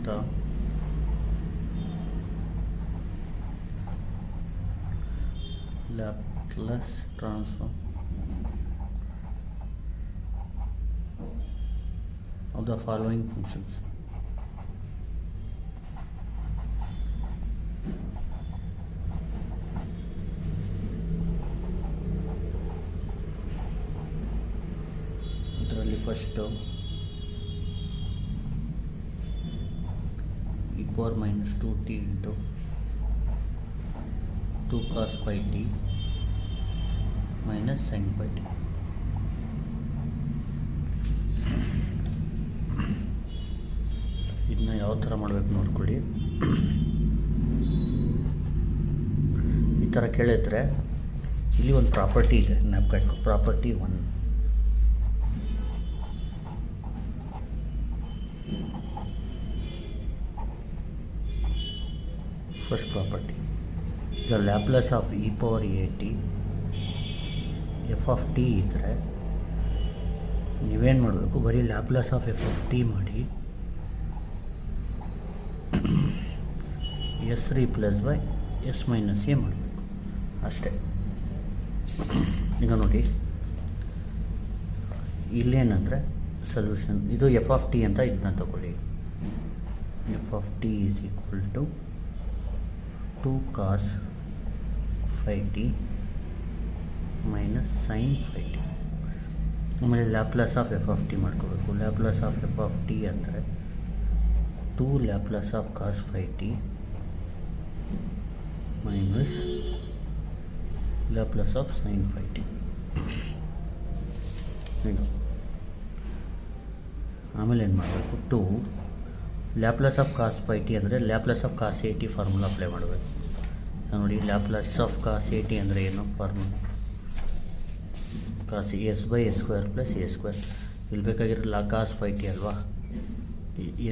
ಅಂತ Laplace transform of the following functions. ಇದರಲ್ಲಿ first e power minus 2t into 2 cos phi t minus sin phi t. ಇದನ್ನ ಯಾವ ಥರ ಮಾಡಬೇಕು ನೋಡ್ಕೊಳ್ಳಿ. ಈ ಥರ ಕೇಳಿದ್ರೆ ಇಲ್ಲಿ ಒಂದು ಪ್ರಾಪರ್ಟಿ ಇದೆ, ಜ್ಞಾಪಕ property 1. First property, the Laplace of e power a t f of t ಇದ್ದರೆ ನೀವೇನು ಮಾಡಬೇಕು, ಬರೀ Laplace of f of t ಮಾಡಿ S replace by S minus A ಮಾಡಬೇಕು ಅಷ್ಟೇ. ಈಗ ನೋಡಿ ಇಲ್ಲೇನಂದರೆ ಸೊಲ್ಯೂಷನ್, ಇದು ಎಫ್ ಆಫ್ ಟಿ ಅಂತ ಇದನ್ನ ತಗೊಳ್ಳಿ. F of T is equal to 2 cos phi T minus sine phi T. ಆಮೇಲೆ Laplace of F of T ಮಾಡ್ಕೋಬೇಕು. Laplace of F of T ಅಂದರೆ 2 Laplace of cos phi T minus Laplace of sine phi T. ಆಮೇಲೆ ಏನು ಮಾಡಬೇಕು, 2 Laplace of cos phi T ಅಂದರೆ Laplace of cos A T formula apply ಮಾಡಬೇಕು. ನೋಡಿ, Laplace of cos A T ಅಂದರೆ ಏನು formula, cos S by S square plus A square. ಇಲ್ಲಿ ಬೇಕಾಗಿರಲ್ಲ ಕಾಸ್ ಫೈ ಟಿ ಅಲ್ವಾ,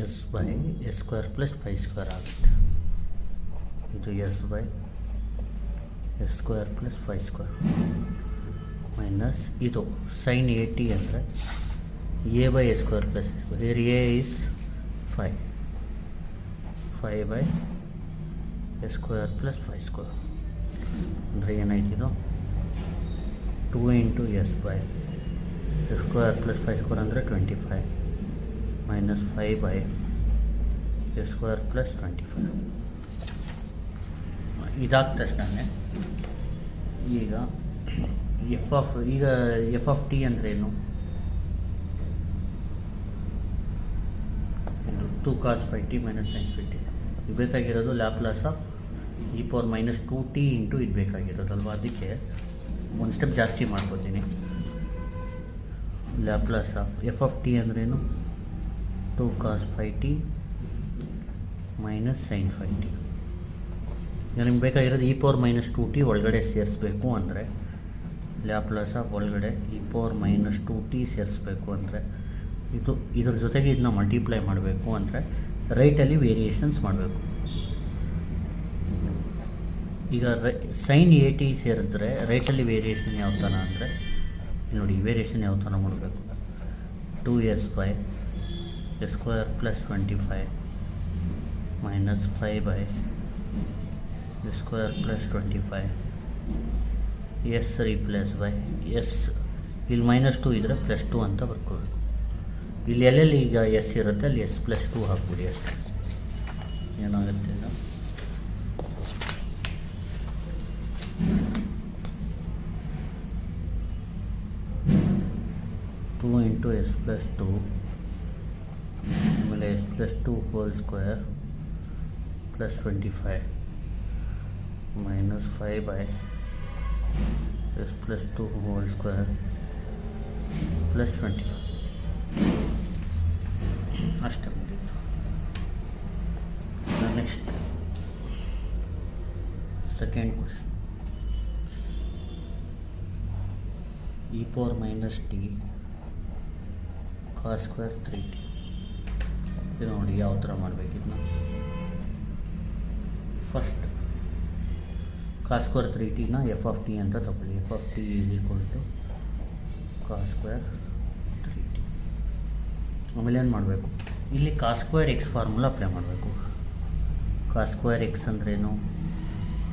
S by S square plus phi square ಆಗುತ್ತೆ. ಇದು S by S square plus phi square minus ಇದು sine A T ಅಂದರೆ A by S square plus here A is 5 by S square plus phi square ಅಂದರೆ ಏನಾಯ್ತಿದು 2 into S by S square plus phi square ಅಂದರೆ 25 minus 5 by S square plus 25. ಇದಾದ ತಕ್ಷಣ ಈಗ F of T ಅಂದ್ರೇನು, 2 cos phi T minus sine phi T. ಇದು ಬೇಕಾಗಿರೋದು Laplace of e power minus 2t into ಇದು ಬೇಕಾಗಿರೋದಲ್ವ, ಅದಕ್ಕೆ ಒಂದು ಸ್ಟೆಪ್ ಜಾಸ್ತಿ ಮಾಡ್ಕೋತೀನಿ. Laplace of F of T ಅಂದ್ರೇನು 2 cos phi T minus sine phi T. ಈಗ ನಿಮ್ಗೆ ಬೇಕಾಗಿರೋದು e ಪವರ್ ಮೈನಸ್ 2t ಒಳಗಡೆ ಸೇರಿಸ್ಬೇಕು ಅಂದರೆ ಲ್ಯಾಪ್ಲೇಸ್ ಆಫ್ ಒಳಗಡೆ e ಪವರ್ ಮೈನಸ್ 2t ಸೇರಿಸ್ಬೇಕು ಅಂದರೆ ಇದ್ರ ಜೊತೆಗೆ ಇದನ್ನ ಮಲ್ಟಿಪ್ಲೈ ಮಾಡಬೇಕು ಅಂದರೆ ರೈಟಲ್ಲಿ ವೇರಿಯೇಷನ್ಸ್ ಮಾಡಬೇಕು. ಈಗ ಸೈನ್ ಎ ಟಿ ಸೇರಿಸಿದ್ರೆ ರೈಟಲ್ಲಿ ವೇರಿಯೇಷನ್ ಯಾವ ಥರ ಅಂದರೆ ನೋಡಿ, ವೇರಿಯೇಷನ್ ಯಾವ ಥರ ಮಾಡಬೇಕು, 2s by S square plus 25 minus 5 by S square plus 25 s replace by s, ಇಲ್ಲಿ ಮೈನಸ್ 2 ಇದ್ದರೆ ಪ್ಲಸ್ 2 ಅಂತ ಬರ್ಕೋಬೇಕು. ಇಲ್ಲಿ ಎಲ್ಲೆಲ್ಲಿ ಈಗ ಎಸ್ ಇರುತ್ತೆ ಅಲ್ಲಿ ಎಸ್ ಪ್ಲಸ್ 2 ಹಾಕ್ಬಿಡಿ ಅಷ್ಟೇ. ಏನಾಗುತ್ತೆ ಈಗ 2 ಇಂಟು ಎಸ್ ಪ್ಲಸ್ 2 ಆಮೇಲೆ S plus 2 whole square plus 25 minus 5 by S plus 2 whole square plus 25 ಅಷ್ಟೇ ಮುಗಿಯಿತು. Next second question, e power minus T cos square 3t. ಇದು ನೋಡಿ ಯಾವ ಥರ ಮಾಡಬೇಕಿದ್ನ. ಫಸ್ಟ್ ಕಾಸ್ ಸ್ಕ್ವೇರ್ 3tನ ಎಫ್ ಆಫ್ ಟಿ ಅಂತ ತಗೊಳ್ಳಿ. F of T is equal to cos square 3t. ಆಮೇಲೆ ಏನು ಮಾಡಬೇಕು, ಇಲ್ಲಿ cos square X formula apply ಮಾಡಬೇಕು. ಕಾಸ್ ಸ್ಕ್ವೇರ್ ಎಕ್ಸ್ ಅಂದ್ರೇನು?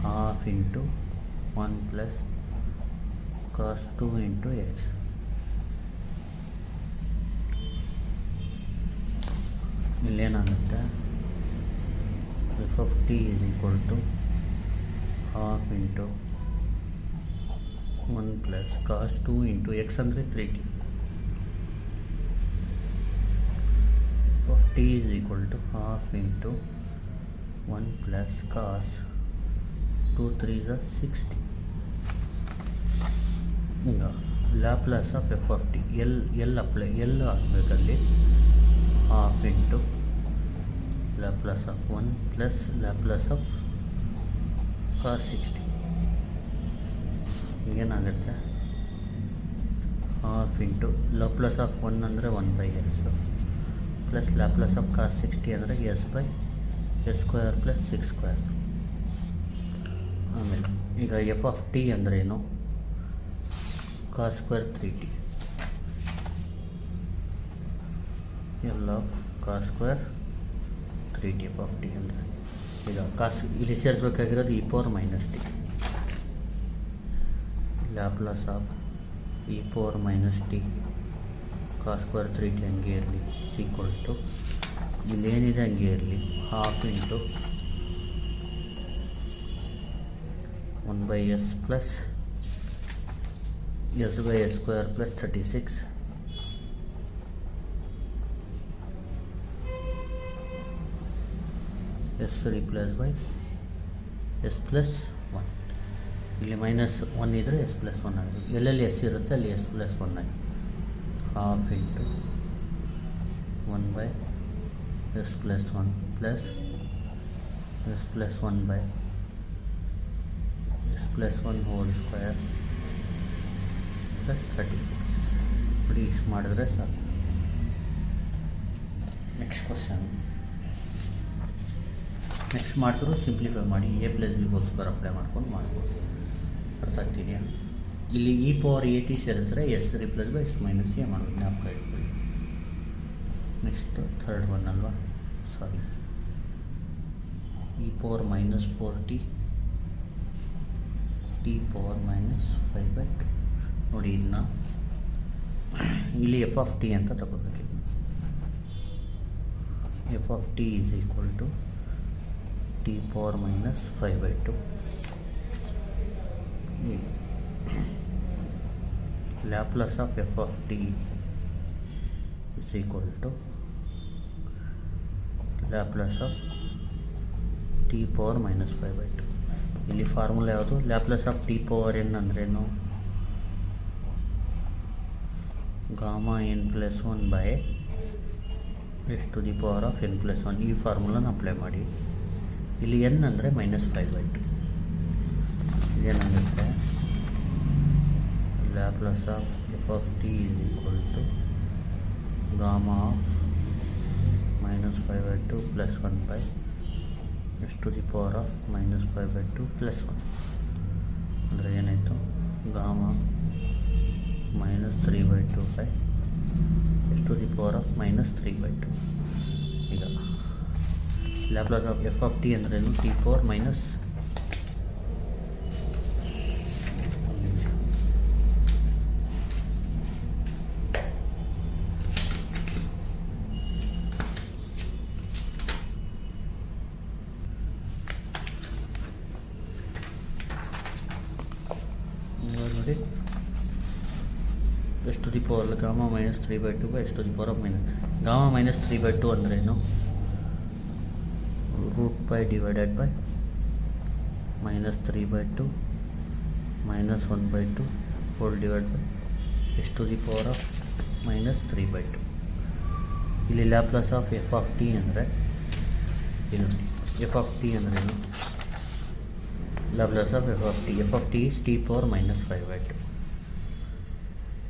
Half into 1 plus cos 2 into X. ಇಲ್ಲೇನಾಗುತ್ತೆ? F of T is equal to half into 1 plus cos 2 into X ಅಂದರೆ 3t. F of T is equal to half into 1 plus cos 2 3 60. ಈಗ Laplace of F of T L ಆಗಬೇಕಲ್ಲಿ. Half into Laplace of 1 plus Laplace of cos 60. ಏನಾಗುತ್ತೆ? Half into Laplace of 1 ಅಂದರೆ 1/s plus Laplace of cos 60 ಅಂದರೆ s/s² plus 6². ಆಮೇಲೆ ಈಗ F of T ಅಂದ್ರೇನು? Cos square 3t. L of cos square 3t F of T ಅಂದರೆ. ಈಗ ಇಲ್ಲಿ ಸೇರಿಸ್ಬೇಕಾಗಿರೋದು e power minus t. Laplace of e power minus T cos square 3t ಹಂಗೆ ಇರಲಿ ಈಕ್ವಲ್ ಟು ಇಲ್ಲೇನಿದೆ ಹಂಗೆ ಇರಲಿ half into 1/s plus s/s² plus 36 s replace by s plus 1. ಇಲ್ಲಿ -1 ಇದ್ದರೆ s ಪ್ಲಸ್ 1 ಆಗಿದೆ. ಎಲ್ಲೆಲ್ಲಿ s ಇರುತ್ತೆ ಅಲ್ಲಿ s ಪ್ಲಸ್ 1 ಆಗಿದೆ. Half into 1/s plus 1 plus s plus 1/s plus 1 hole square plus 36. ನೋಡಿ ಇಷ್ಟು ಮಾಡಿದ್ರೆ ಸಾಕು. Next question. ನೆಕ್ಸ್ಟ್ ಮಾಡಿದ್ರು ಸಿಂಪ್ಲಿಫೈ ಮಾಡಿ a plus b whole square apply ಮಾಡ್ಕೊಂಡು ಮಾಡ್ಬೋದು. ಅರ್ಥ ಆಗ್ತಿದೆಯಾ? ಇಲ್ಲಿ e ಪವರ್ ಎ ಟಿ ಸೇರಿದ್ರೆ s replace by s minus A ಮಾಡೋದು, ಜ್ಞಾಪಕ ಇಟ್ಕೊಳ್ಳಿ. ನೆಕ್ಸ್ಟ್ ಥರ್ಡ್ ಒನ್ ಅಲ್ವಾ? ಸಾರಿ, e power minus 4t t power minus 5/2. ನೋಡಿ ಇದನ್ನ ಇಲ್ಲಿ ಎಫ್ ಆಫ್ ಟಿ ಅಂತ ತಗೋಬೇಕಿತ್ತು. F of T is equal to t power minus 5/2. Laplace of F of t is equal to Laplace of t power minus 5/2. ಇಲ್ಲಿ formula ಯಾವುದು? Laplace of t power n ಅಂದ್ರೇನು? Gamma n plus 1 by s to the power of n plus 1. ಈ ಫಾರ್ಮುಲಾನ apply ಮಾಡಿ. ಇಲ್ಲಿ n ಅಂದರೆ -5/2. ಇದೇನಾಗುತ್ತೆ? Laplace of F of T is equal to gamma of -5/2 plus 1 by s to the power of -5/2 plus 1. ಅಂದರೆ ಏನಾಯಿತು? Gamma -3/2 by s to the power of -3/2. ಈಗ Laplace of F of T ಅಂದ್ರೇನು? T power minus ನೋಡಿ s to the power gamma -3/2 by s to the power of gamma -3/2 ಅಂದ್ರೇನು? √π divided by -3/2 -1/2 whole divide by s to the power of -3/2. ಇಲ್ಲಿ Laplace of F of T ಅಂದರೆ ಇಲ್ಲಿ f of T ಅಂದ್ರೇನು? Laplace of F of T is t power -5/2.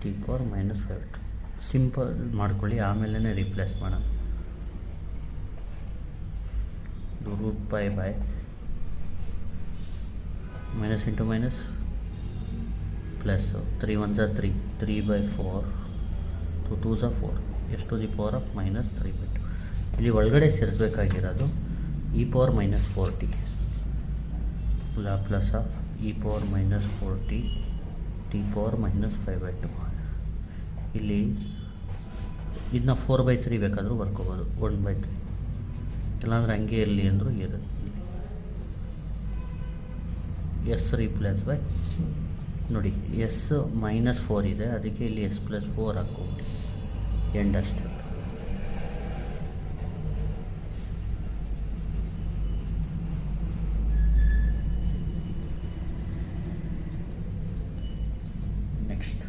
T power -5/2 simple ಮಾಡ್ಕೊಳ್ಳಿ, ಆಮೇಲೆ replace ಮಾಡೋಣ. √π by minus into minus plus 3 1 3 3/4 2 2 4 s to the power of -3/2. ಇಲ್ಲಿ ಒಳಗಡೆ ಸೇರಿಸ್ಬೇಕಾಗಿರೋದು e⁻⁻4t Laplace of e⁻⁻4t t⁻−5/2. ಇಲ್ಲಿ ಇದನ್ನ 4/3 ಬೇಕಾದರೂ ಬರ್ಕೋಬೋದು, 1/3, ಇಲ್ಲಾಂದರೆ ಹಂಗೆ ಇರಲಿ ಅಂದರೂ ಇರುತ್ತೆ. ಎಸ್ ರೀಪ್ಲೇಸ್ ಬೈ ನೋಡಿ ಎಸ್ -4 ಇದೆ, ಅದಕ್ಕೆ ಇಲ್ಲಿ s+4 ಹಾಕ್ಕೋಬಿಡಿ, ಎಂಡ್ ಅಷ್ಟೇ. ನೆಕ್ಸ್ಟ್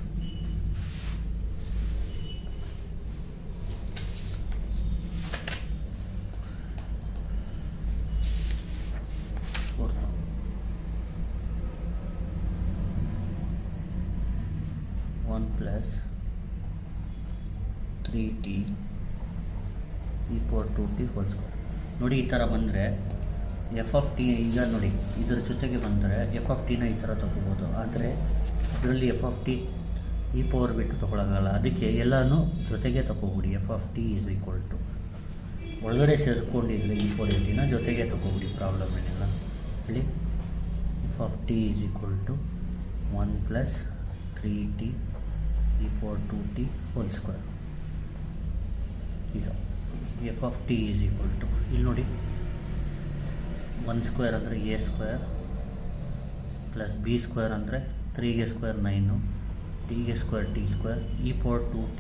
+3t e⁻2t² ನೋಡಿ. ಈ ಥರ ಬಂದರೆ f(t) ಈಗ ನೋಡಿ ಇದ್ರ ಜೊತೆಗೆ ಬಂದರೆ f(t)ನ ಈ ಥರ ತಗೋಬೋದು. ಆದರೆ ಇದರಲ್ಲಿ f(t) e⁻ಬಿಟ್ಟು ತೊಗೊಳಗಲ್ಲ, ಅದಕ್ಕೆ ಎಲ್ಲನೂ ಜೊತೆಗೆ ತಗೋಬಿಡಿ. f(t) ಒಳಗಡೆ ಸೇರಿಸ್ಕೊಂಡಿದ್ರೆ e⁻80ನ ಜೊತೆಗೆ ತಗೋಬಿಡಿ, ಪ್ರಾಬ್ಲಮ್ ಏನಿಲ್ಲ. ಹೇಳಿ f(t) 1 + 3t e⁻2t². ಈಗ f(t) ಇಲ್ಲಿ ನೋಡಿ 1² ಅಂದರೆ a² + b² ಅಂದರೆ 3a² 9 t² t² e⁻2t²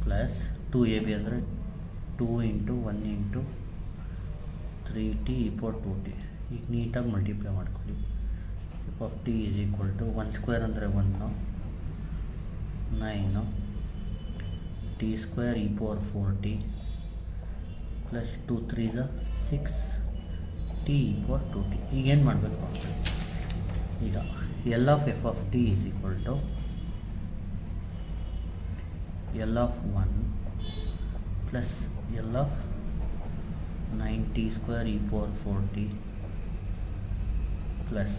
plus 2ab ಅಂದರೆ 2 × 1 × 3t e⁻2t. ಈಗ ನೀಟಾಗಿ ಮಲ್ಟಿಪ್ಲೈ ಮಾಡ್ಕೊಳ್ಳಿ. f(t) 1² ಅಂದರೆ 1, 9 t² e⁻4t plus 2 3s 6 t e⁻2t. ಈಗೇನು ಮಾಡಬೇಕು? ಈಗ L of f(t) L(1) plus L of 9t² e⁻4t plus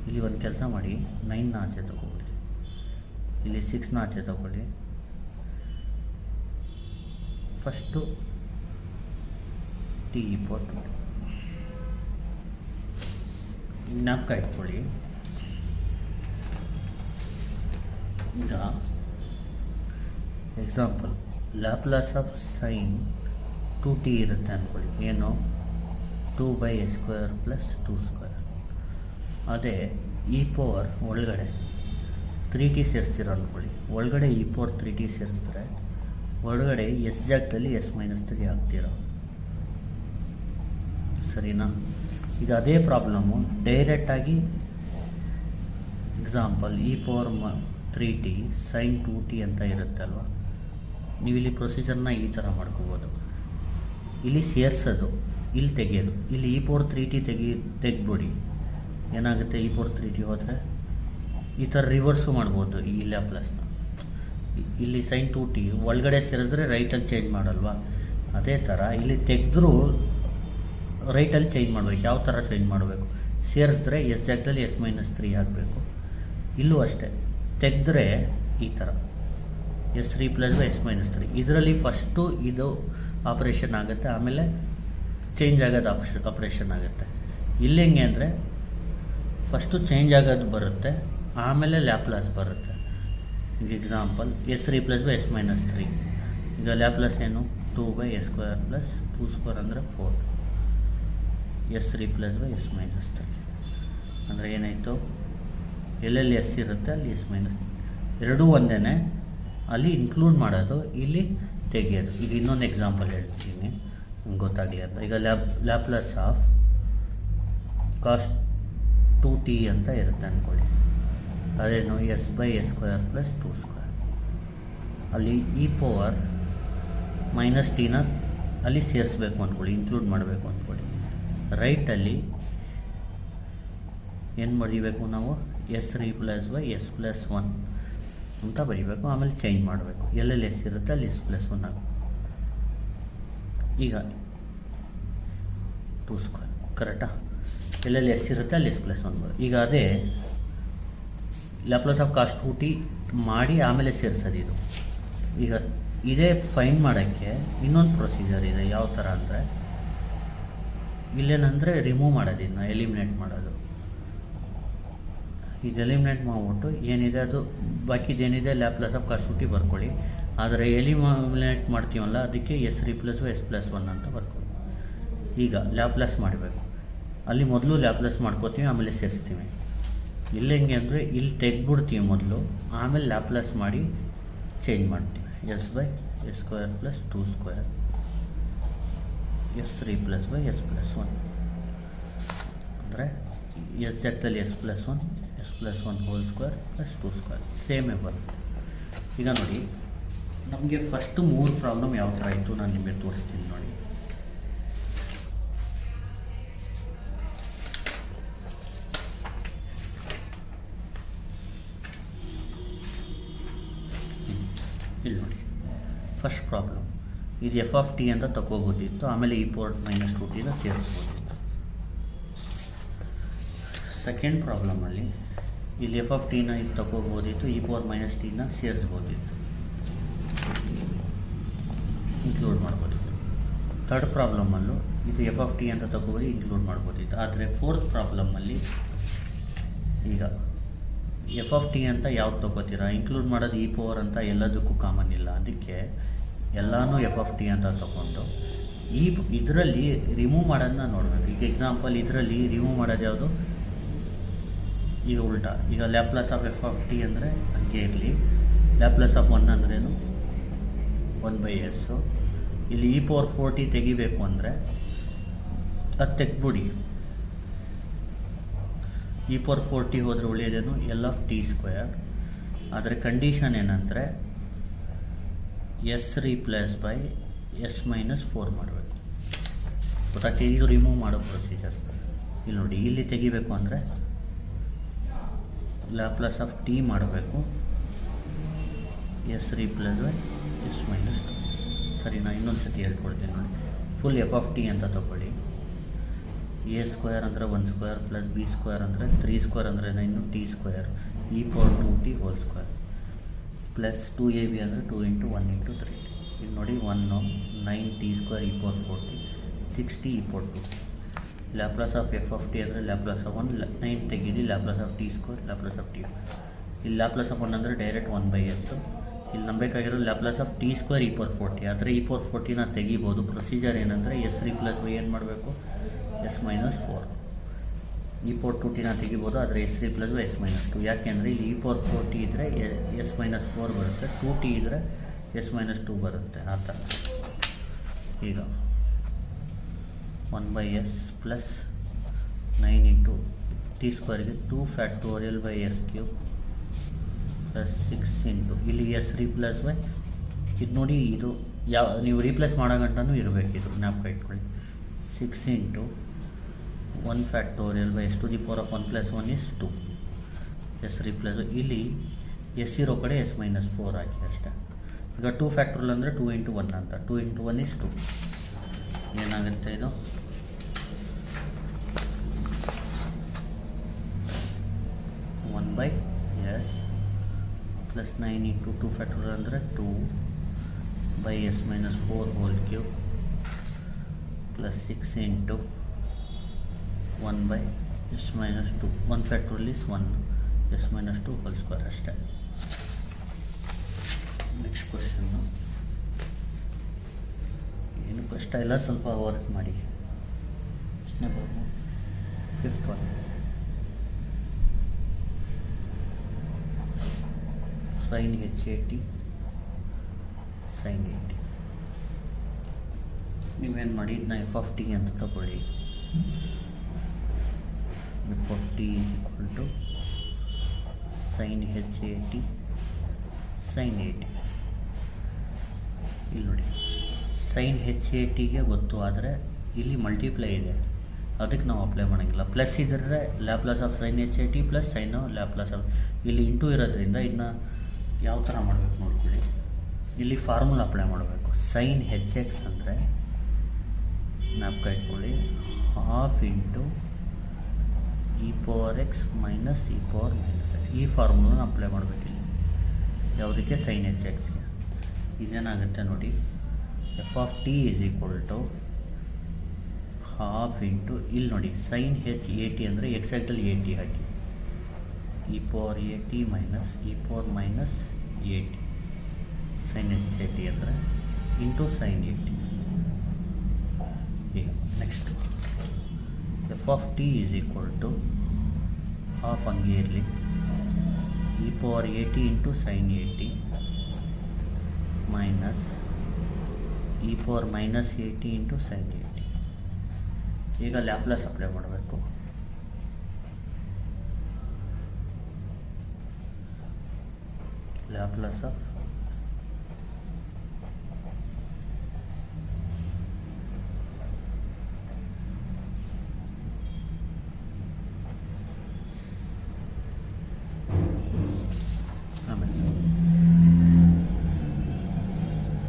ಇಲ್ಲಿ ಒಂದು ಕೆಲಸ ಮಾಡಿ, 9ನ ಆಚೆ ತಗೊಳ್ಳಿ, ಇಲ್ಲಿ 6ನ ಆಚೆ ತಗೊಳ್ಳಿ. ಫಸ್ಟು t e⁻2t ಜ್ಞಾಪಕ ಇಟ್ಕೊಳ್ಳಿ. ಈಗ example Laplace of sign 2t ಇರುತ್ತೆ ಅಂದ್ಕೊಳ್ಳಿ. ಏನು? 2/a² + 2². ಅದೇ e⁻ ಒಳಗಡೆ 3t ಸೇರಿಸ್ತೀರ ಅಂದ್ಕೊಳ್ಳಿ. ಒಳಗಡೆ e⁻3t ಸೇರಿಸಿದ್ರೆ ಒಳಗಡೆ s ಜಾಗದಲ್ಲಿ s-3 ಹಾಕ್ತೀರ, ಸರಿನಾ? ಈಗ ಅದೇ ಪ್ರಾಬ್ಲಮ್ಮು ಡೈರೆಕ್ಟಾಗಿ ಎಕ್ಸಾಂಪಲ್ e⁻3t sin 2t ಅಂತ ಇರುತ್ತೆ ಅಲ್ವಾ. ನೀವು ಇಲ್ಲಿ ಪ್ರೊಸೀಜರ್ನ ಈ ಥರ ಮಾಡ್ಕೋಬೋದು. ಇಲ್ಲಿ ಸೇರಿಸೋದು, ಇಲ್ಲಿ ತೆಗೆಯೋದು. ಇಲ್ಲಿ e⁻3t ತೆಗೆದ್ಬಿಡಿ, ಏನಾಗುತ್ತೆ? e⁻3t ಹೋದರೆ ಈ ಥರ ರಿವರ್ಸು ಮಾಡ್ಬೋದು ಈ ಲ್ಯಾಪ್ಲೇಸ್ನ. ಇಲ್ಲಿ sin 2t ಒಳಗಡೆ ಸೇರಿದ್ರೆ ರೈಟಲ್ಲಿ ಚೇಂಜ್ ಮಾಡಲ್ವಾ, ಅದೇ ಥರ ಇಲ್ಲಿ ತೆಗೆದ್ರೂ ರೈಟಲ್ಲಿ ಚೇಂಜ್ ಮಾಡಬೇಕು. ಯಾವ ಥರ ಚೇಂಜ್ ಮಾಡಬೇಕು? ಸೇರಿಸಿದ್ರೆ ಎಸ್ ಜಾಗದಲ್ಲಿ s-3 ಹಾಕಬೇಕು. ಇಲ್ಲೂ ಅಷ್ಟೇ, ತೆಗೆದ್ರೆ ಈ ಥರ s ರೀಪ್ಲೇಸ್ ಬೈ s-3. ಇದರಲ್ಲಿ ಫಸ್ಟು ಇದು ಆಪ್ರೇಷನ್ ಆಗುತ್ತೆ, ಆಮೇಲೆ ಚೇಂಜ್ ಆಗೋದು ಆಪ್ರೇಷನ್ ಆಗುತ್ತೆ. ಇಲ್ಲಿ ಹೆಂಗೆ ಅಂದರೆ ಫಸ್ಟು ಚೇಂಜ್ ಆಗೋದು ಬರುತ್ತೆ, ಆಮೇಲೆ ಲ್ಯಾಪ್ಲೇಸ್ ಬರುತ್ತೆ. ಈಗ example s replace by s-3. ಈಗ ಲ್ಯಾಪ್ಲೇಸ್ ಏನು? 2/a² + 2² ಅಂದರೆ 4. s ರೀಪ್ಲೇಸ್ ಬೈ s-3 ಅಂದರೆ ಏನಾಯಿತು? ಎಲ್ಲೆಲ್ಲಿ s ಇರುತ್ತೆ ಅಲ್ಲಿ s-3 ಎರಡೂ ಒಂದೇ, ಅಲ್ಲಿ ಇನ್ಕ್ಲೂಡ್ ಮಾಡೋದು, ಇಲ್ಲಿ ತೆಗೆಯೋದು. ಈಗ ಇನ್ನೊಂದು ಎಕ್ಸಾಂಪಲ್ ಹೇಳ್ತೀನಿ ಗೊತ್ತಾಗಲಿ ಅಂತ. ಈಗ ಲ್ಯಾಪ್ಲೇಸ್ ಆಫ್ cos 2t ಅಂತ ಇರುತ್ತೆ ಅಂದ್ಕೊಳ್ಳಿ. ಅದೇನು? s/a² + 2². ಅಲ್ಲಿ e⁻−tನ ಅಲ್ಲಿ ಸೇರಿಸ್ಬೇಕು ಅಂದ್ಕೊಳ್ಳಿ, ಇನ್ಕ್ಲೂಡ್ ಮಾಡಬೇಕು ಅಂದ್ಕೊಳ್ಳಿ. ರೈಟಲ್ಲಿ ಏನು ಬರೀಬೇಕು ನಾವು? s ರೀಪ್ಲೇಸ್ ಬೈ s+1 ಅಂತ ಬರೀಬೇಕು, ಆಮೇಲೆ ಚೇಂಜ್ ಮಾಡಬೇಕು. ಎಲ್ಲೆಲ್ಲಿ s ಇರುತ್ತೆ ಅಲ್ಲಿ s+1 ಆಗಬೇಕು. ಈಗ 2² ಕರೆಕ್ಟಾ? ಎಲ್ಲೆಲ್ಲಿ s ಇರುತ್ತೆ ಅಲ್ಲಿ s+1 ಬರುತ್ತೆ. ಈಗ ಅದೇ ಲ್ಯಾಪ್ಲಾಸ್ ಆಫ್ ಕಾಸ್ಟ್ 2t ಮಾಡಿ ಆಮೇಲೆ ಸೇರಿಸೋದು ಇದು. ಈಗ ಇದೇ ಫೈನ್ ಮಾಡೋಕ್ಕೆ ಇನ್ನೊಂದು ಪ್ರೊಸೀಜರ್ ಇದೆ. ಯಾವ ಥರ ಅಂದರೆ ಇಲ್ಲೇನಂದರೆ ರಿಮೂವ್ ಮಾಡೋದಿನ್ನ ಎಲಿಮಿನೇಟ್ ಮಾಡೋದು. ಇದು ಎಲಿಮಿನೇಟ್ ಮಾಡಿಬಿಟ್ಟು ಏನಿದೆ ಅದು ಬಾಕಿದೇನಿದೆ ಲ್ಯಾಪ್ಲಾಸ್ ಆಫ್ ಕಾಸ್ಟ್ 2t ಬರ್ಕೊಳ್ಳಿ. ಆದರೆ ಎಲಿಮಿನೇಟ್ ಮಾಡ್ತೀವಲ್ಲ ಅದಕ್ಕೆ s3+s+1 ಅಂತ ಬರ್ಕೊಳ್ಳಿ. ಈಗ ಲ್ಯಾಪ್ಲಾಸ್ ಮಾಡಬೇಕು. ಅಲ್ಲಿ ಮೊದಲು ಲ್ಯಾಪ್ಲಾಸ್ ಮಾಡ್ಕೋತೀವಿ, ಆಮೇಲೆ ಸೇರಿಸ್ತೀವಿ. ಇಲ್ಲಿ ಹೆಂಗೆ ಅಂದರೆ ಇಲ್ಲಿ ತೆಗೆದ್ಬಿಡ್ತೀವಿ ಮೊದಲು, ಆಮೇಲೆ ಲ್ಯಾಪ್ಲಾಸ್ ಮಾಡಿ ಚೇಂಜ್ ಮಾಡ್ತೀವಿ. s/s²+2² s3+s+1 ಅಂದರೆ ಎಸ್ ಜಾಗದಲ್ಲಿ s+1 s+1² ಸೇಮೇ ಬರುತ್ತೆ. ಈಗ ನೋಡಿ ನಮಗೆ ಫಸ್ಟು 3 ಪ್ರಾಬ್ಲಮ್ ಯಾವ ಥರ ಇತ್ತು ನಾನು ನಿಮಗೆ ತೋರಿಸ್ತೀನಿ ನೋಡಿ. ಇಲ್ಲಿ ನೋಡಿ ಫಸ್ಟ್ ಪ್ರಾಬ್ಲಮ್ ಇದು f(t) ಅಂತ ತಗೋಬೋದಿತ್ತು, ಆಮೇಲೆ e⁻−2t ಸೇರಿಸ್ಬೋದಿತ್ತು. ಸೆಕೆಂಡ್ ಪ್ರಾಬ್ಲಮಲ್ಲಿ ಇಲ್ಲಿ f(t) ಇದು ತಗೋಬೋದಿತ್ತು, e⁻−t ಸೇರಿಸ್ಬೋದಿತ್ತು, ಇನ್ಕ್ಲೂಡ್ ಮಾಡ್ಬೋದಿತ್ತು. ಥರ್ಡ್ ಪ್ರಾಬ್ಲಮಲ್ಲೂ ಇದು f(t) ಅಂತ ತಗೋಬೋದು, ಇನ್ಕ್ಲೂಡ್ ಮಾಡ್ಬೋದಿತ್ತು. ಆದರೆ ಫೋರ್ತ್ ಪ್ರಾಬ್ಲಮಲ್ಲಿ ಈಗ f(t) ಅಂತ ಯಾವ್ದು ತೊಗೋತೀರಾ, ಇನ್ಕ್ಲೂಡ್ ಮಾಡೋದು e⁻, ಅಂತ ಎಲ್ಲದಕ್ಕೂ ಕಾಮನ್ ಇಲ್ಲ. ಅದಕ್ಕೆ ಎಲ್ಲನೂ f(t) ಅಂತ ತೊಗೊಂಡು ಇದರಲ್ಲಿ ರಿಮೂವ್ ಮಾಡೋದನ್ನ ನೋಡಬೇಕು. ಈಗ ಎಕ್ಸಾಂಪಲ್ ಇದರಲ್ಲಿ ರಿಮೂವ್ ಮಾಡೋದು ಯಾವುದು, ಈಗ ಉಲ್ಟಾ. ಈಗ ಲ್ಯಾಪ್ಲಾಸ್ ಆಫ್ f(t) ಅಂದರೆ ಹಂಗೆ ಇರಲಿ, ಲ್ಯಾಪ್ಲಾಸ್ ಆಫ್ 1 ಅಂದ್ರೇನು 1/s. ಇಲ್ಲಿ e⁻4t ತೆಗಿಬೇಕು ಅಂದರೆ ಅದು ತೆಗ್ಬಿಡಿ, e⁻4t ಹೋದರೆ ಉಳಿಯೋದೇನು l(t²). ಆದರೆ ಕಂಡೀಷನ್ ಏನಂದರೆ s3+s−4 ಮಾಡಬೇಕು. ಗೊತ್ತಾಗ್ತದೆ, ಇದು ರಿಮೂವ್ ಮಾಡೋ ಪ್ರೊಸೀಜರ್. ಇಲ್ಲಿ ನೋಡಿ, ಇಲ್ಲಿ ತೆಗಿಬೇಕು ಅಂದರೆ ಲ್ಯಾಪ್ಲಾಸ್ ಆಫ್ t ಮಾಡಬೇಕು, s3+s−2. ಸರಿ, ನಾನು ಇನ್ನೊಂದು ಸತಿ ಹೇಳ್ಕೊಡ್ತೀನಿ ನೋಡಿ. ಫುಲ್ f(t) ಅಂತ ತಗೊಳ್ಳಿ. a² ಅಂದರೆ 1² + b² ಅಂದರೆ 3² ಅಂದರೆ 9 t² e⁻2t² ಪ್ಲಸ್ 2ab ಅಂದರೆ 2 × 1 × 3. ಇಲ್ಲಿ ನೋಡಿ 1 9t² e⁻4t 6t e⁻2. Laplace of f(t) ಅಂದರೆ ಲ್ಯಾಪ್ಲಾಸ್ ಆಫ್ 1 9 ತೆಗೀರಿ, Laplace of t² Laplace of t. ಇಲ್ಲಿ ಲ್ಯಾಪ್ಲಾಸ್ ಆಫ್ 1 ಅಂದರೆ ಡೈರೆಕ್ಟ್ 1/s. ಇಲ್ಲಿ ನಂಬೇಕಾಗಿರೋ ಲ್ಯಾಪ್ಲಾಸ್ ಆಫ್ t² e⁻4t. ಆದರೆ e⁻4t ತೆಗಿಬೋದು. ಪ್ರೊಸೀಜರ್ ಏನಂದರೆ s3+y ಏನು ಮಾಡಬೇಕು, s−4. e⁻2t ತೆಗಿಬೋದು, ಆದರೆ s3+y s−2. ಯಾಕೆಂದರೆ ಇಲ್ಲಿ e⁻4t ಇದ್ದರೆ s−4 ಬರುತ್ತೆ, 2t ಇದ್ದರೆ s−2 ಬರುತ್ತೆ. ಆ ಥರ ಈಗ 1/s ಪ್ಲಸ್ 9 × t²ಗೆ 2^s³ ಪ್ಲಸ್ 6 × ಇಲ್ಲಿ s3+y. ಇದು ನೋಡಿ, ಇದು ಯಾವ ನೀವು ರೀಪ್ಲೇಸ್ ಮಾಡೋ ಗಂಟನೂ ಇರಬೇಕು, ಇದು ಜ್ಞಾಪಕ ಇಟ್ಕೊಳ್ಳಿ. 6 × 1^(s⁻1 + 1 = 2). s3+y ಇಲ್ಲಿ s ಇರೋ ಕಡೆ s−4 ಹಾಕಿ ಅಷ್ಟೇ. ಈಗ 2 ಅಂದರೆ 2 × 1 ಅಂತ, 2 × 1 = 2. ಏನಾಗುತ್ತೆ ಇದು, (1/s) ಪ್ಲಸ್ 9 × 2 ಅಂದರೆ 2/s−4³ plus 6 × 1/s−2. 1 is 1, s−2² ಅಷ್ಟೇ. ನೆಕ್ಸ್ಟ್ ಕ್ವಶನ್ನು ಏನು ಕಷ್ಟ ಇಲ್ಲ, ಸ್ವಲ್ಪ ವರ್ಕ್ ಮಾಡಿ. ಎಷ್ಟನೇ problem, 5th one. sin h(a)t sin a)t. ನೀವೇನು ಮಾಡಿ, ಇದನ್ನ f(t) ಅಂತ ತಗೊಳ್ಳಿ. f(t) = sin h(a)t sin a)t. ಇಲ್ಲಿ ನೋಡಿ, sin h(a)tಗೆ ಗೊತ್ತು, ಆದರೆ ಇಲ್ಲಿ ಮಲ್ಟಿಪ್ಲೈ ಇದೆ, ಅದಕ್ಕೆ ನಾವು ಅಪ್ಲೈ ಮಾಡೋಂಗಿಲ್ಲ. ಪ್ಲಸ್ ಇದ್ದರೆ Laplace of sin h(a)t plus sine Laplace of, ಇಲ್ಲಿ ಇಂಟು ಇರೋದ್ರಿಂದ ಇದನ್ನ ಯಾವ ಥರ ಮಾಡಬೇಕು ನೋಡ್ಕೊಳ್ಳಿ. ಇಲ್ಲಿ ಫಾರ್ಮುಲಾ ಅಪ್ಲೈ ಮಾಡಬೇಕು. sin hx ಅಂದರೆ ಜ್ಞಾಪಕ ಇಟ್ಕೊಳ್ಳಿ, ½ × e⁻x - e⁻⁻x. ಈ ಫಾರ್ಮುಲಾನ ಅಪ್ಲೈ ಮಾಡಬೇಕಿಲ್ಲ ಯಾವುದಕ್ಕೆ ಸೈನ್ ಎಚ್ ಎಕ್ಸ್ಗೆ. ಇದೇನಾಗುತ್ತೆ ನೋಡಿ, f of T is equal to half into ಇಲ್ಲಿ ನೋಡಿ ಸೈನ್ ಹೆಚ್ ಎ ಟಿ ಅಂದರೆ ಎಕ್ಸಾಕ್ಟಲ್ಲಿ ಎ ಟಿ ಹಾಕಿ e power a t minus e power minus a t sine h a T ಅಂದರೆ into sine A t. ಈಗ next f of T is equal to half ಹಂಗೆ ಇರಲಿ e power a t into sine A t minus e power minus a t into sine A t. ಈಗ Laplace apply ಮಾಡಬೇಕು. Laplace of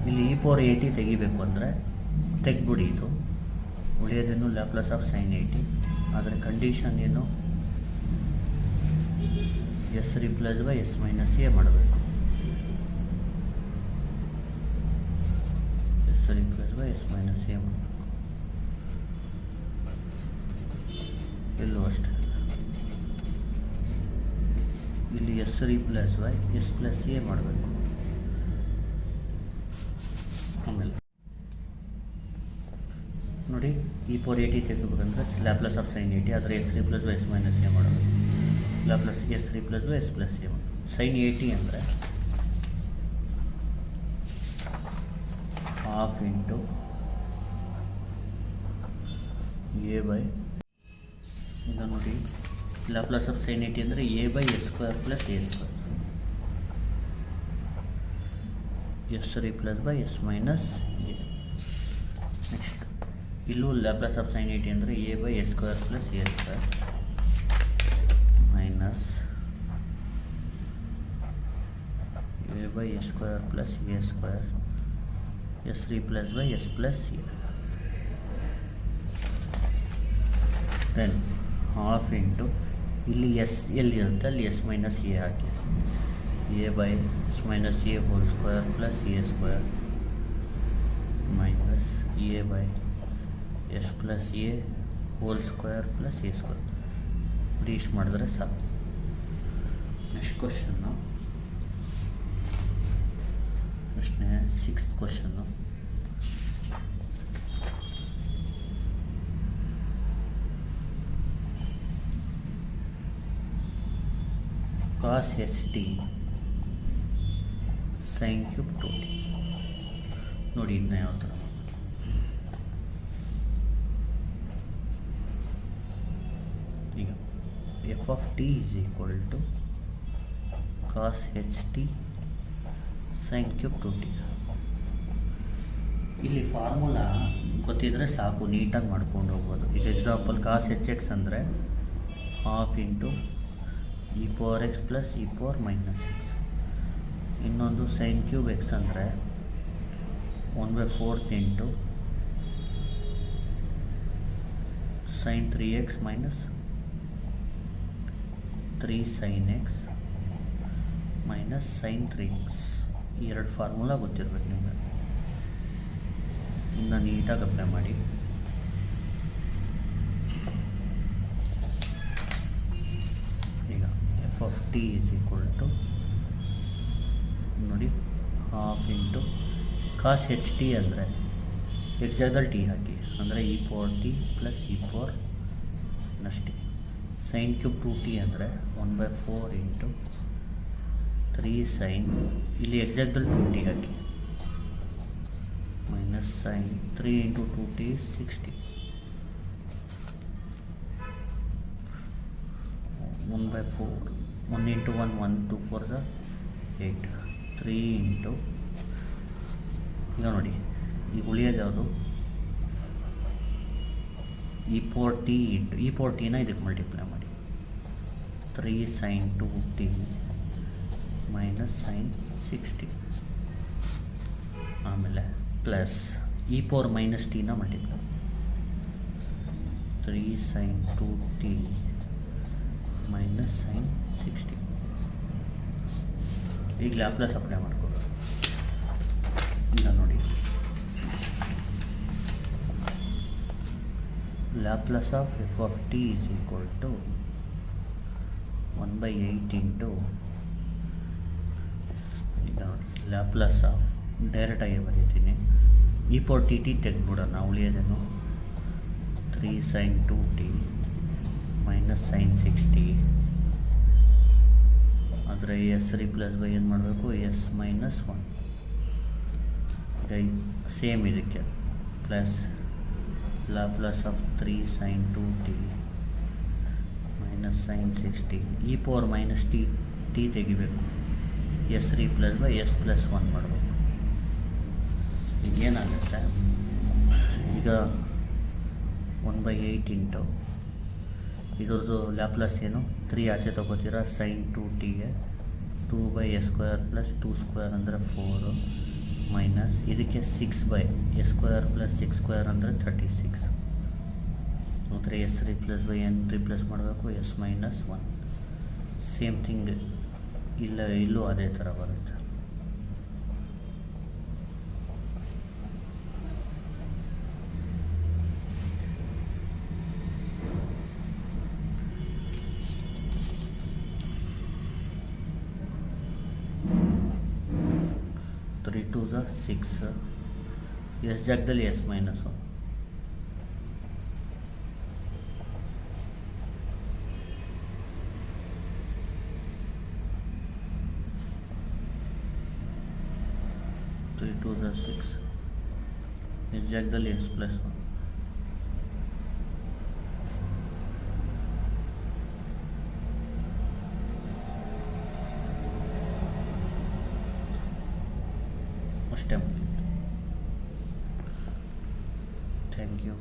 ಇಲ್ಲಿ e power a t ತೆಗಿಬೇಕು ಅಂದರೆ ತೆಗ್ಬಿಡಿ, ಇದು ಉಳಿಯೋದೇನು Laplace of sine A t. ಆದರೆ condition ಏನು, s replace by S minus A ಮಾಡಬೇಕು. S replace by S minus A ಮಾಡಬೇಕು. ಎಲ್ಲೂ ಅಷ್ಟೇ, ಇಲ್ಲಿ s replace by S plus a ಮಾಡಬೇಕು. ಆಮೇಲೆ ನೋಡಿ ಇ ಪವರ್ ಎ ಟಿ ತೆಗೆದುಬೇಕಂದ್ರೆ Laplace of sine A t, ಆದರೆ s replace by S minus A ಮಾಡಬೇಕು. Laplace S replace by S plus a ಮಾಡಬೇಕು. ಸೈನ್ ಎ ಟಿ ಅಂದರೆ half into a by, ಈಗ ನೋಡಿ Laplace of sine A T ಅಂದರೆ A by S square plus A square, s replace by S minus a. Next ಇಲ್ಲೂ Laplace of sine A T ಅಂದರೆ A by S square plus A square minus a by S square plus A square s replace by S plus a. Then half into ಇಲ್ಲಿ S ಎಲ್ಲಿರುತ್ತೆ ಅಲ್ಲಿ s minus a ಹಾಕಿ a by S minus a whole square plus A square minus a by S plus a whole square plus A square. ಇಷ್ಟು ಮಾಡಿದ್ರೆ ಸಾಕು. Next question, ಪ್ರಶ್ನೆ 6th question. Cos h t sine cube 2t. ನೋಡಿ ಇದನ್ನ ಯಾವ ಥರ ಈಗ F of T is equal to cos h t sine cube 2t. ಇಲ್ಲಿ ಫಾರ್ಮುಲಾ ಗೊತ್ತಿದ್ರೆ ಸಾಕು, ನೀಟಾಗಿ ಮಾಡ್ಕೊಂಡು ಹೋಗ್ಬೋದು. ಈಗ ಎಕ್ಸಾಂಪಲ್ ಕಾಸ್ ಎಚ್ ಎಕ್ಸ್ ಅಂದರೆ half into e power x plus e power minus x. ಇನ್ನೊಂದು ಸೈನ್ ಕ್ಯೂಬ್ ಎಕ್ಸ್ ಅಂದರೆ 1/4 into sine 3x minus 3 sine x minus sine 3x. ಈ ಎರಡು ಫಾರ್ಮುಲಾ ಗೊತ್ತಿರಬೇಕು ನಿಮಗೆ. ಇನ್ನು ನೀಟಾಗಿ ಅಪ್ಲೈ ಮಾಡಿ. ಈಗ F of T is equal to ನೋಡಿ half into cos h t ಅಂದರೆ ಎಕ್ಸಾಕ್ಟಲ್ಲಿ ಟಿ ಹಾಕಿ, ಅಂದರೆ e power t plus e power ನಷ್ಟಿ. ಸೈನ್ ಕ್ಯೂಬ್ 2t ಅಂದರೆ 1/4 ಇಂಟು 3 ಸೈನ್, ಇಲ್ಲಿ ಎಕ್ಸಾಕ್ಟಲ್ಲಿ 2t ಹಾಕಿ minus sine 3 into 2t 60 1/4 1 into 1 1 2 4 8 3 into, ಈಗ ನೋಡಿ ಈಗ ಉಳಿಯೋದು ಯಾವುದು e power t into e power ಟಿನ ಇದಕ್ಕೆ ಮಲ್ಟಿಪ್ಲೈ ಮಾಡಿ 3 ಸೈನ್ 2t ಮೈನಸ್ ಸೈನ್ 60, ಆಮೇಲೆ ಪ್ಲಸ್ ಇ ಪವರ್ ಮೈನಸ್ ಟಿನ multiply 3 sine 2t minus sine 60. ಈಗ ಲ್ಯಾಪ್ಲೇಸ್ ಅಪ್ಲೈ ಮಾಡ್ಕೊಳ್ಳೋದು. ಈಗ ನೋಡಿ, Laplace of F of T is equal to 1/8 into, ಈಗ ನೋಡಿ ಲ್ಯಾಪ್ಲೇಸ್ ಆಫ್ ಡೈರೆಕ್ಟಾಗಿ ಬರೀತೀನಿ, ಇ ಪವರ್ ಟಿ ಟಿ ತೆಗೆದ್ಬಿಡೋಣ, ಉಳಿಯೋದೇನು 3 sin 2t minus sin 6t, ಆದರೆ ಎಸ್ ರಿಪ್ಲೇಸ್ ಬೈ ಏನು ಮಾಡಬೇಕು, ಎಸ್ ಮೈನಸ್ 1. ಸೇಮ್ ಇದಕ್ಕೆ plus Laplace of 3 sin 2t minus sin 6t, E power minus t ತೆಗಿಬೇಕು, s replace by S plus 1 ಮಾಡಬೇಕು. ಈಗೇನಾಗುತ್ತೆ, ಈಗ 1/8 into ಇದ್ರದ್ದು ಲ್ಯಾಪ್ಲೇಸ್ ಏನು, 3 ಆಚೆ ತೊಗೋತೀರ, sin 2tಗೆ 2/s² ಪ್ಲಸ್ 2² ಅಂದರೆ 4 ಮೈನಸ್ ಇದಕ್ಕೆ 6/s² ಪ್ಲಸ್ 6² ಅಂದರೆ 36. ಅಂದರೆ ಎಸ್ ರಿಪ್ಲೇಸ್ ಬೈ ಏನು ರಿಪ್ಲೇಸ್ ಮಾಡಬೇಕು, ಎಸ್ ಮೈನಸ್ 1. ಸೇಮ್ ಥಿಂಗ್ ಇಲ್ಲೂ ಅದೇ ಥರ ಬರುತ್ತೆ. ತ್ರೀ 2s 6, ಎಸ್ ಜಾಗದಲ್ಲಿ s minus 1. Three 2s 6, s ಜಾಗದಲ್ಲಿ ಎಸ್ ಪ್ಲಸ್ 1. ಅಷ್ಟೇ. Thank you.